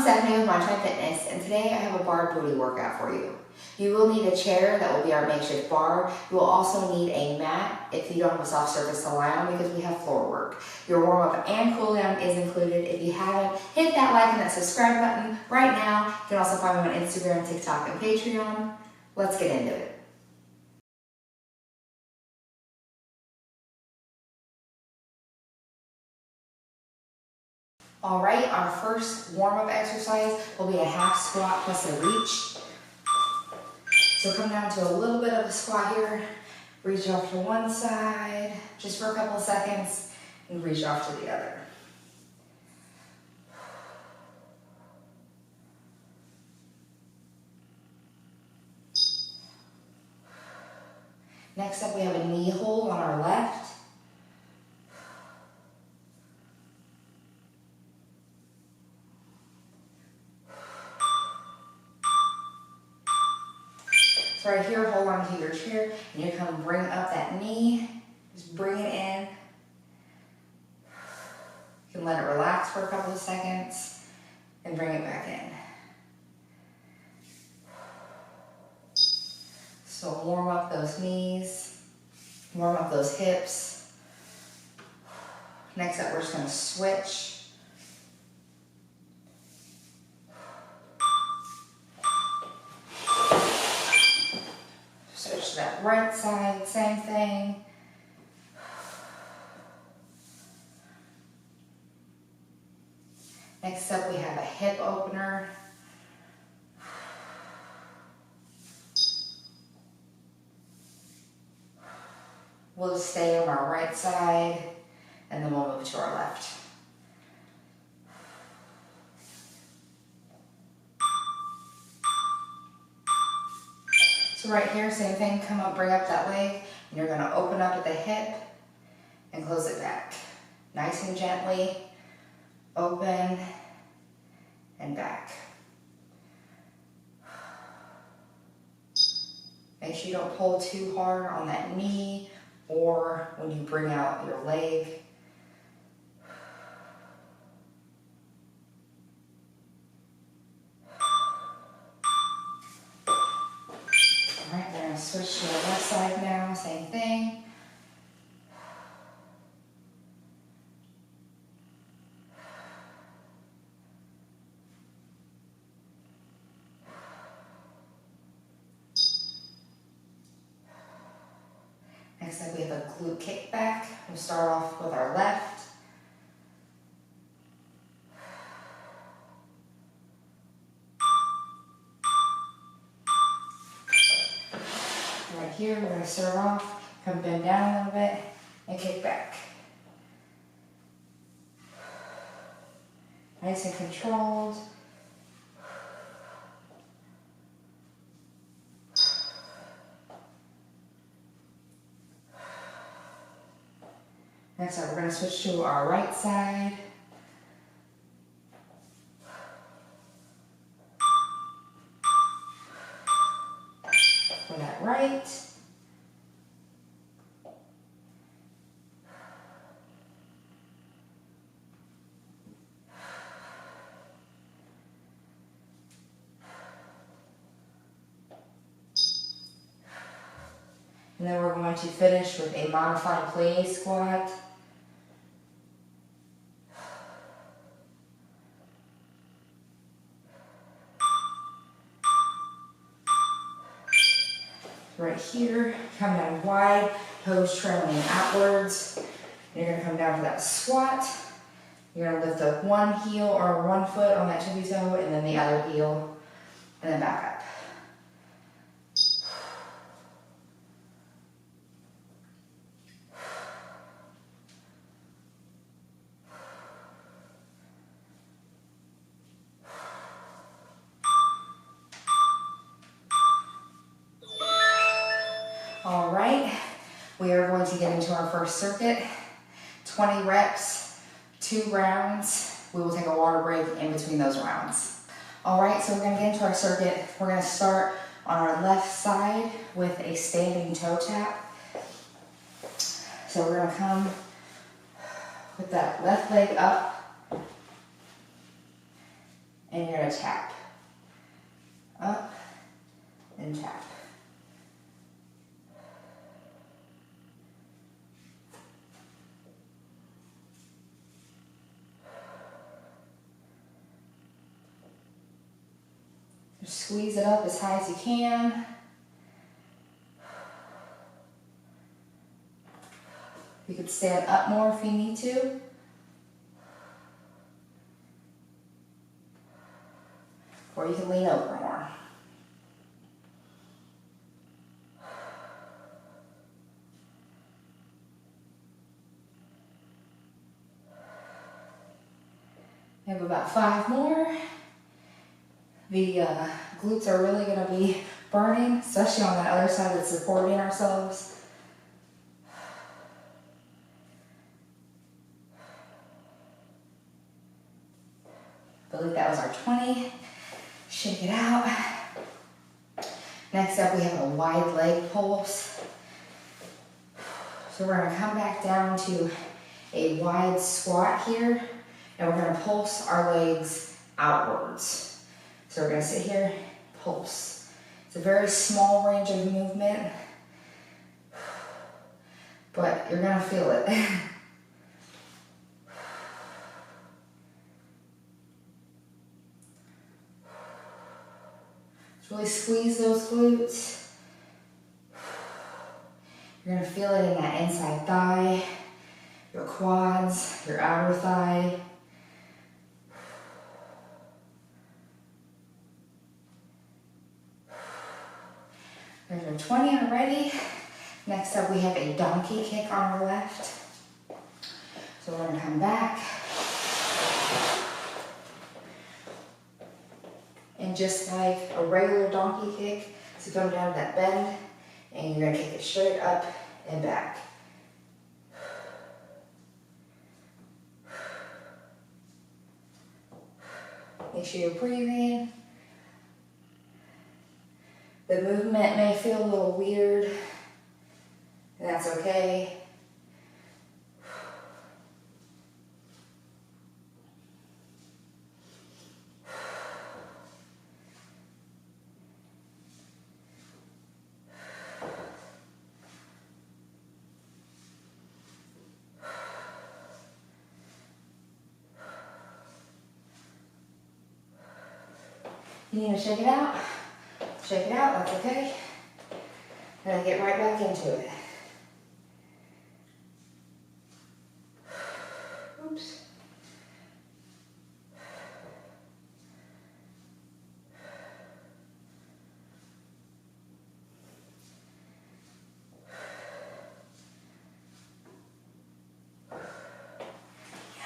Stephanie with Plie Fitness, and today I have a barre booty workout for you. You will need a chair that will be our makeshift bar. You will also need a mat if you don't have a soft surface to lie on because we have floor work. Your warm-up and cool down is included. If you haven't, hit that like and that subscribe button right now. You can also find me on Instagram, TikTok, and Patreon. Let's get into it. All right, our first warm-up exercise will be a half squat plus a reach. So come down to a little bit of a squat here, reach off to one side, just for a couple of seconds, and reach off to the other. Next up, we have a knee hold on our left. So right here, hold on to your chair, and you're gonna bring up that knee, just bring it in. You can let it relax for a couple of seconds, and bring it back in. So warm up those knees, warm up those hips. Next up, we're just gonna switch. Switch to that right side, same thing. Next up, we have a hip opener. We'll just stay on our right side, and then we'll move to our left. So right here, same thing, come up, bring up that leg, and you're gonna open up at the hip and close it back. Nice and gently, open and back. Make sure you don't pull too hard on that knee or when you bring out your leg. Alright, we're going to switch to the left side now, same thing. Next up, we have a glute kickback. We'll start off with our left. Right here, we're going to start off, come bend down a little bit, and kick back. Nice and controlled. Next up, we're going to switch to our right side. For that right. And then we're going to finish with a modified plie squat. Right here, come down wide, toes trailing outwards. You're going to come down to that squat. You're going to lift up one heel or one foot on that tippy toe, and then the other heel, and then back up. All right, we are going to get into our first circuit, 20 reps, 2 rounds. We will take a water break in between those rounds. All right, so we're gonna get into our circuit. We're gonna start on our left side with a standing toe tap. So we're gonna come with that left leg up And you're gonna tap. Up and tap. Just squeeze it up as high as you can. You could stand up more if you need to. Or you can lean over more. We have about 5 more. The glutes are really going to be burning, especially on that other side that's supporting ourselves. I believe that was our 20. Shake it out. Next up, we have a wide leg pulse. So we're going to come back down to a wide squat here, and we're going to pulse our legs outwards. So we're going to sit here, pulse. It's a very small range of movement, but you're going to feel it. Really squeeze those glutes. You're going to feel it in that inside thigh, your quads, your outer thigh. There's your 20 already. Next up, we have a donkey kick on our left. So we're going to come back. And just like a regular donkey kick, so come down to that bend, and you're going to kick it straight up and back. Make sure you're breathing. The movement may feel a little weird, and that's okay. You need to shake it out. Shake it out, that's okay. Then get right back into it. Oops.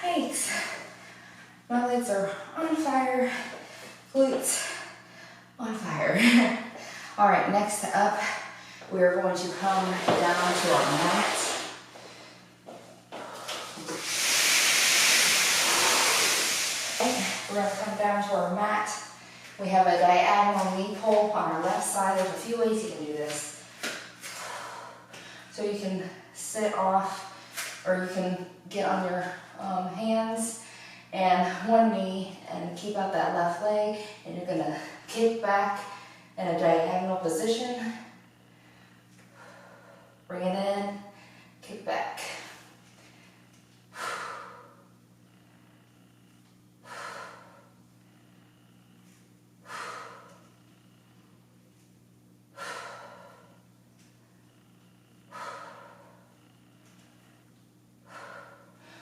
Yikes. My legs are on fire. Glutes on fire. All right, next up, we're going to come down to our mat. Okay, we're going to come down to our mat. We have a diagonal knee pull on our left side. There's a few ways you can do this. So you can sit off, or you can get on your hands and one knee and keep out that left leg, and you're going to kick back in a diagonal position. Bring it in, kick back.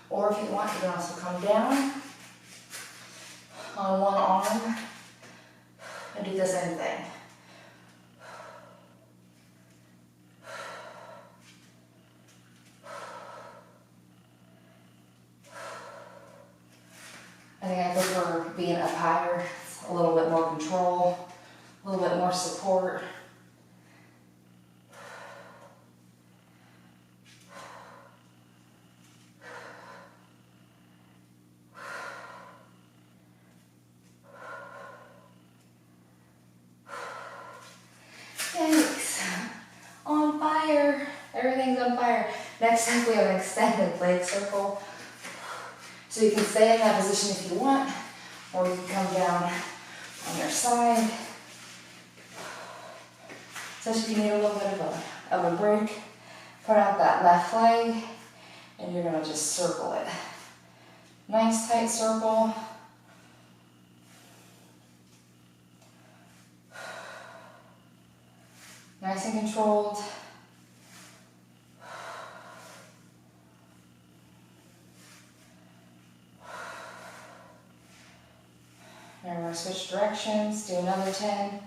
Or if you want, you can also come down on one arm and do the same thing. I think I prefer being up higher. It's a little bit more control, a little bit more support. Thanks. On fire. Everything's on fire. Next up, we have an extended leg circle. So you can stay in that position if you want, or you can come down on your side. So if you need a little bit of a break, put out that left leg, and you're gonna just circle it. Nice tight circle. Nice and controlled. Now we're gonna switch directions, do another 10.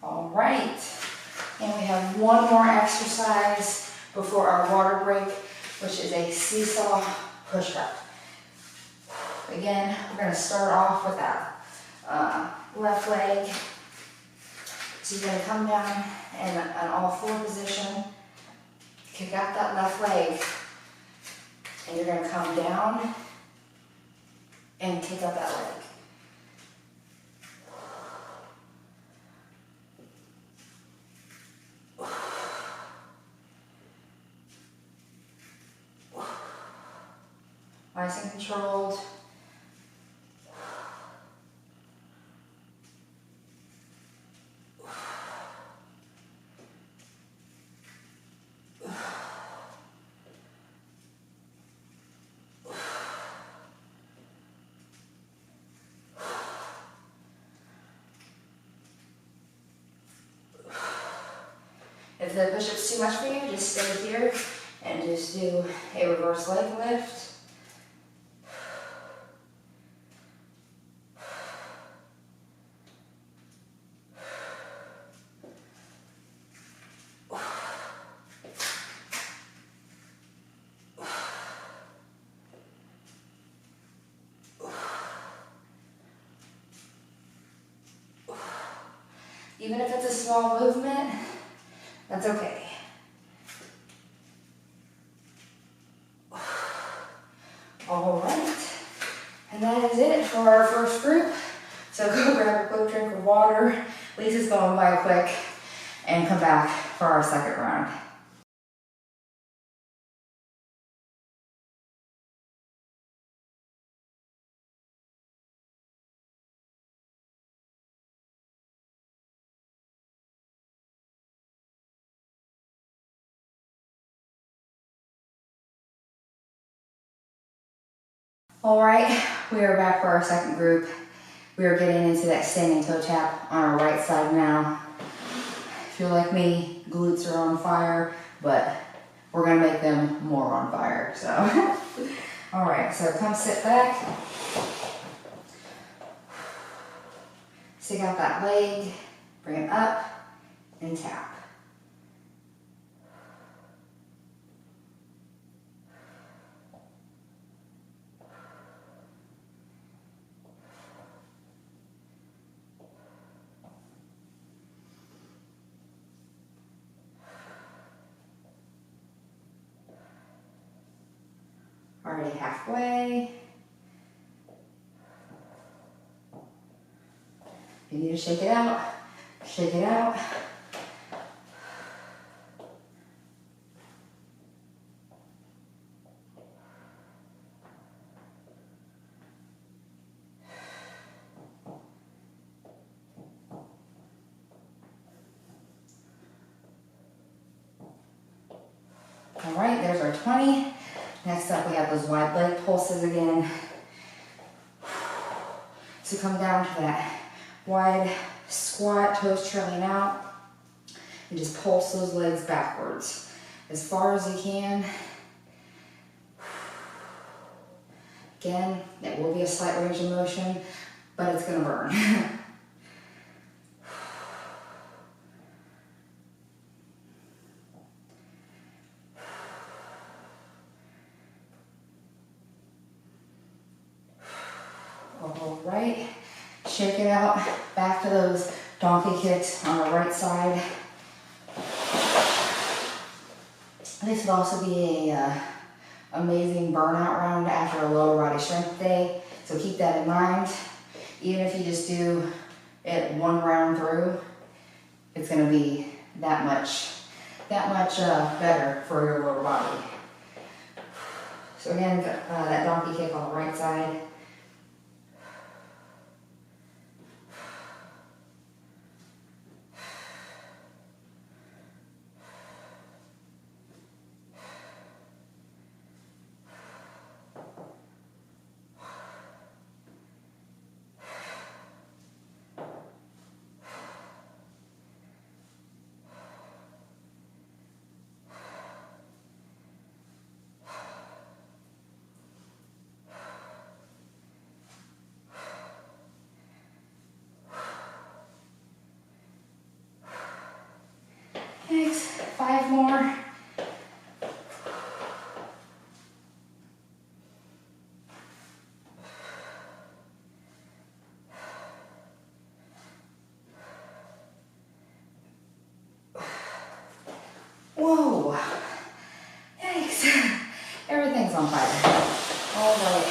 All right, and we have one more exercise before our water break, which is a seesaw push-up. Again, we're going to start off with that left leg. So you're going to come down in an all-four position, kick out that left leg, and you're going to come down and kick out that leg. Nice and controlled. If the push-up's too much for you, just stay here and just do a reverse leg lift. Even if it's a small movement, that's okay. All right, and that is it for our first group. So go grab a quick drink of water. Lisa's going by quick, and come back for our second round. All right, we are back for our second group. We are getting into that standing toe tap on our right side now. If you're like me, glutes are on fire, but we're gonna make them more on fire, so. All right, so come sit back. Stick out that leg, bring it up, and tap. Already halfway. If you need to shake it out, shake it out. All right, there's our 20. Next up, we have those wide leg pulses again. So come down to that wide squat, toes trailing out, and just pulse those legs backwards as far as you can. Again, it will be a slight range of motion, but it's gonna burn. All right, shake it out, back to those donkey kicks on the right side. This would also be a amazing burnout round after a lower body strength day. So keep that in mind. Even if you just do it one round through, it's gonna be that much better for your lower body. So again, that donkey kick on the right side. Next, 5 more. Whoa, yikes, everything's on fire. All right,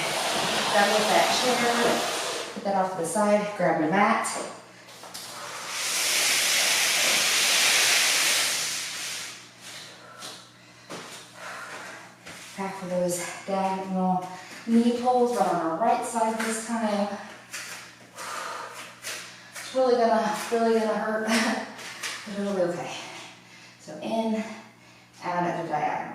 gotta get that chair, put that off to the side, grab the mat. Back for those diagonal knee pulls, but on our right side this time. It's really gonna hurt, but it'll be okay. So in, out at the diagonal.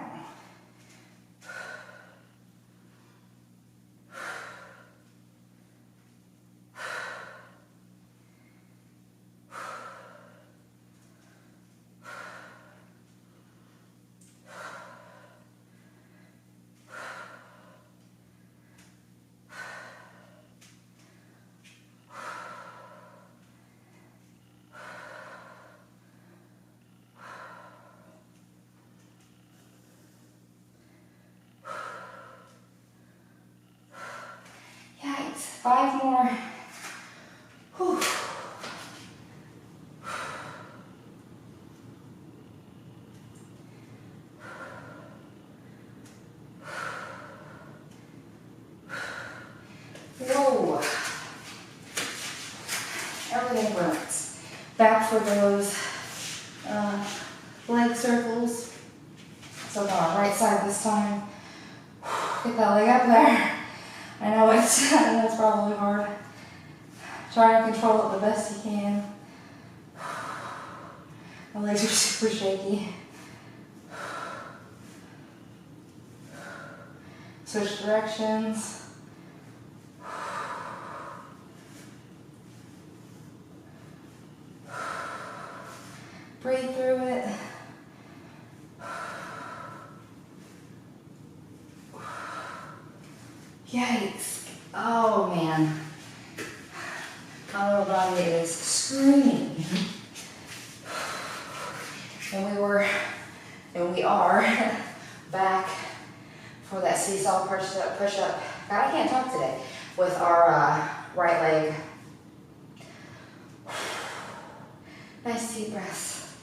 Yikes, 5 more. Whew. Whoa. Everything burns. Back for those leg circles. So on our right side this time. Get that leg up there. I know it's probably hard. Try to control it the best you can. My legs are super shaky. Switch directions. Breathe through it. Yikes. Oh man. My lower body is screaming. And we are back for that seesaw push-up. God, I can't talk today. With our right leg. Nice deep breaths.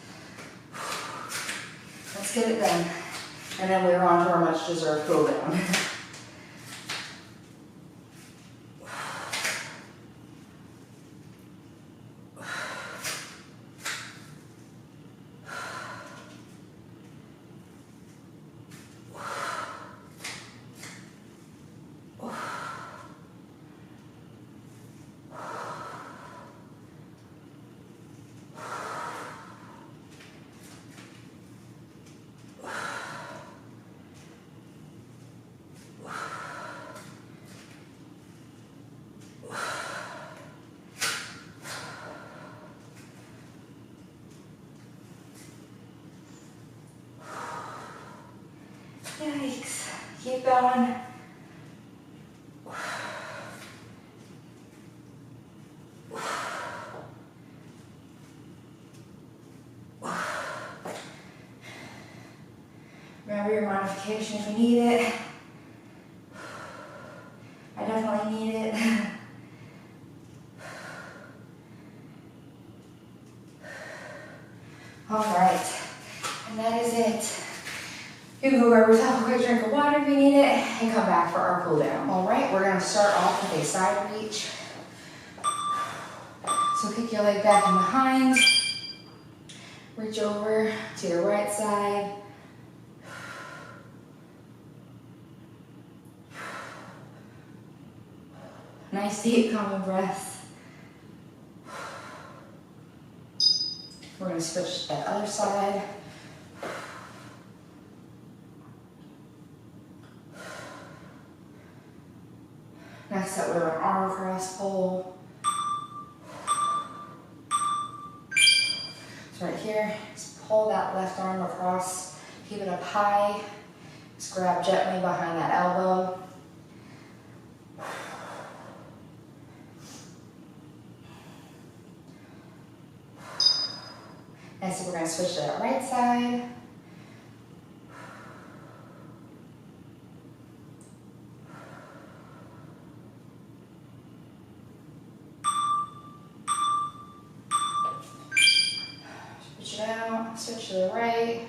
Let's get it done. And then we're on to our much deserved cool down. Yikes. Keep going. Remember your modification if you need it. I definitely need it. All right, and that is it. You can go Go grab yourself a quick drink of water if you need it, and come back for our cool down. All right, we're gonna start off with a side reach. So kick your leg back and behind. Reach over to your right side. Nice deep calming breath. We're gonna switch to the other side. Next up, we're an arm cross pull. So right here, just pull that left arm across, keep it up high. Just grab gently behind that elbow. Next, we're going to switch to that right side. Switch it out, switch to the right.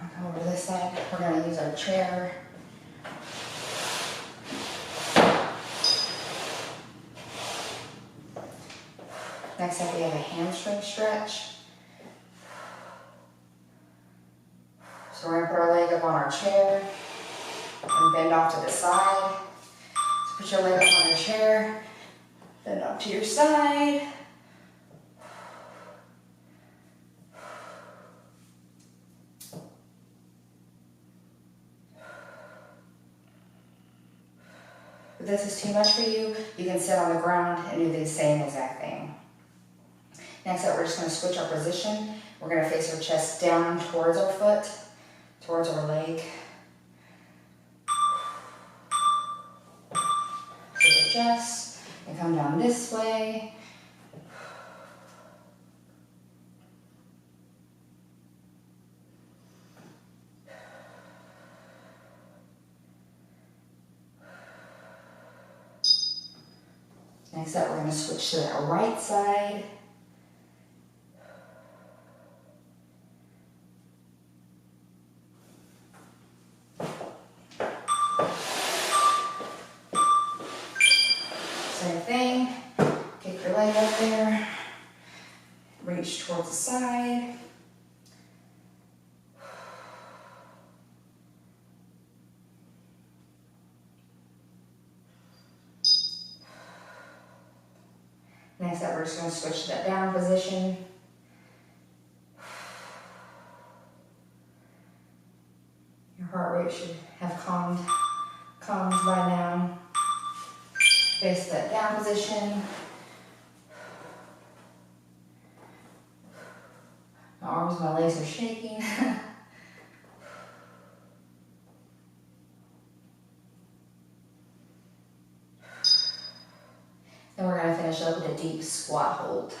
I'll come over to this side. We're going to use our chair. Next up, we have a hamstring stretch. So we're going to put our leg up on our chair and bend off to the side. So put your leg up on your chair, bend off to your side. If this is too much for you, you can sit on the ground and do the same exact thing. Next up, we're just going to switch our position. We're going to face our chest down towards our foot, towards our leg. So adjust and come down this way. Next up, we're going to switch to the right side. Same thing, kick your leg up there, reach towards the side. Next up, we're just going to switch to that down position. Your heart rate should have calmed by now. Face that down position. My arms, my legs are shaking. Then we're going to finish up with a deep squat hold.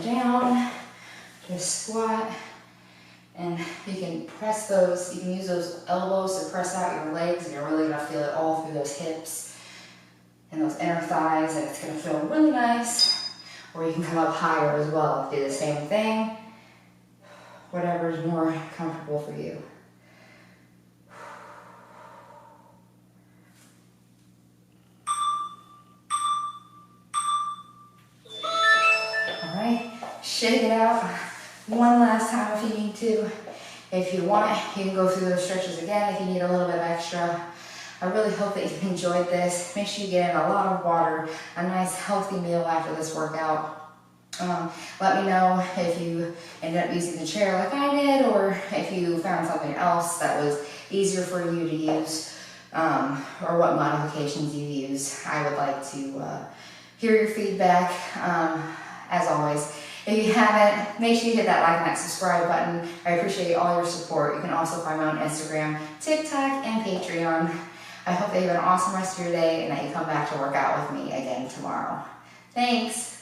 Down, just squat, and you can press those, you can use those elbows to press out your legs, and you're really going to feel it all through those hips and those inner thighs, and it's going to feel really nice. Or you can come up higher as well, do the same thing, whatever is more comfortable for you. Shake it out one last time if you need to. If you want, you can go through those stretches again if you need a little bit extra. I really hope that you enjoyed this. Make sure you get in a lot of water, a nice healthy meal after this workout. Let me know if you ended up using the chair like I did, or if you found something else that was easier for you to use, or what modifications you use. I would like to hear your feedback. As always, if you haven't, make sure you hit that like and that subscribe button. I appreciate all your support. You can also find me on Instagram, TikTok, and Patreon. I hope that you have an awesome rest of your day and that you come back to work out with me again tomorrow. Thanks.